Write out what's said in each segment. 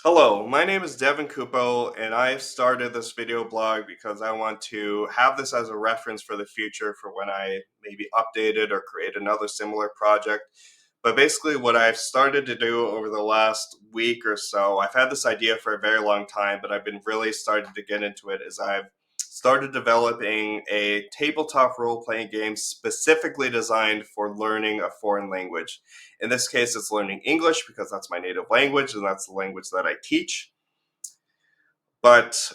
Hello, my name is Devin Kupo, and I've started this video blog because I want to have this as a reference for the future for when I maybe update it or create another similar project. But basically, what I've started to do over the last week or so, I've had this idea for a very long time, but I've been really starting to get into it, is I've started developing a tabletop role playing game specifically designed for learning a foreign language. In this case, it's learning English because that's my native language and that's the language that I teach. But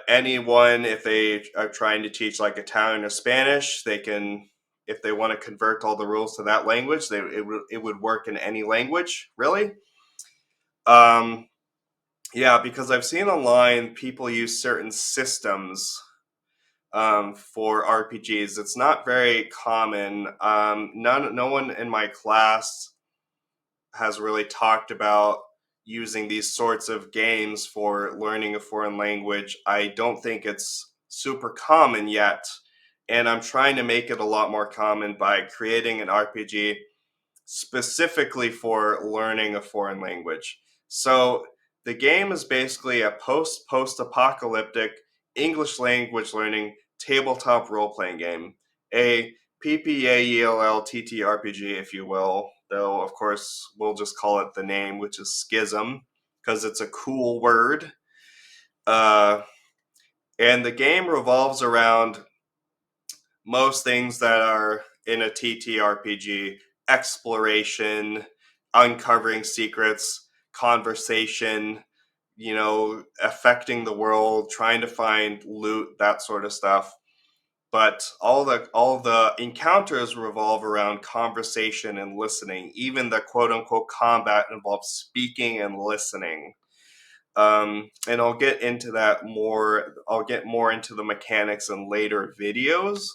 anyone, if they are trying to teach like Italian or Spanish, they can, if they want to convert all the rules to that language, it would work in any language, really. Um, yeah, because I've seen online people use certain systems for RPGs. It's not very common. No one in my class has really talked about using these sorts of games for learning a foreign language. I don't think it's super common yet, and I'm trying to make it a lot more common by creating an RPG specifically for learning a foreign language. So the game is basically a post-apocalyptic English language learning tabletop role-playing game, a PPAELL TTRPG, if you will. Though of course we'll just call it the name, which is Schism, because it's a cool word. Uh, and the game revolves around most things that are in a TTRPG: exploration, uncovering secrets, conversation, affecting the world, trying to find loot, that sort of stuff. But all the encounters revolve around conversation and listening. Even the quote unquote combat involves speaking and listening. And I'll get into that more. I'll get more into the mechanics in later videos,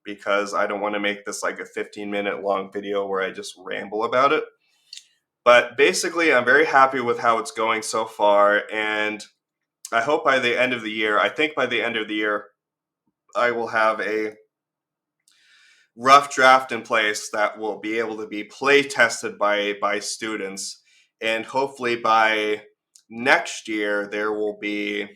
because I don't want to make this like a 15-minute long video where I just ramble about it. But basically, I'm very happy with how it's going so far, and I hope by the end of the year, I think by the end of the year, I will have a rough draft in place that will be able to be play tested by students, and hopefully by next year there will be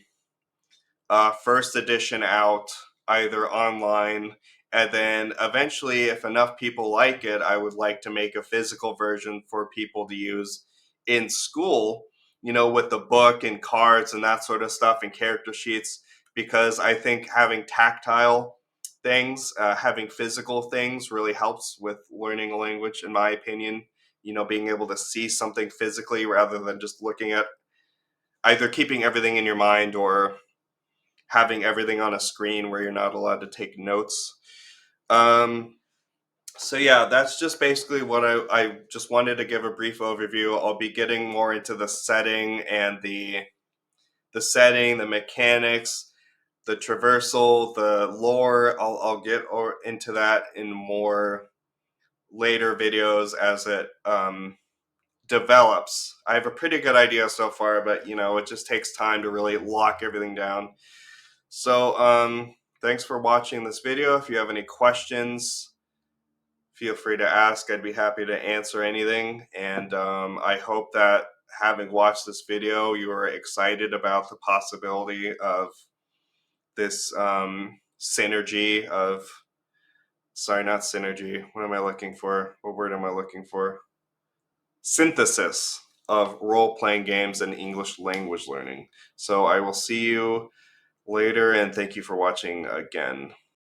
first edition out either online, and then eventually if enough people like it, I would like to make a physical version for people to use in school, with the book and cards and that sort of stuff and character sheets, because I think having tactile things, having physical things really helps with learning a language, in my opinion. Being able to see something physically rather than just looking at, either keeping everything in your mind or having everything on a screen where you're not allowed to take notes. Um, so yeah, that's just basically what I just wanted to give a brief overview. I'll be getting more into the setting and the setting, the mechanics, the traversal, the lore. I'll get into that in more later videos as it develops. I have a pretty good idea so far, but it just takes time to really lock everything down. So, thanks for watching this video. If you have any questions, feel free to ask. I'd be happy to answer anything. And I hope that having watched this video, you are excited about the possibility of this synergy of, sorry, not synergy. What am I looking for? What word am I looking for? Synthesis of role-playing games and English language learning. So I will see you later, and thank you for watching again.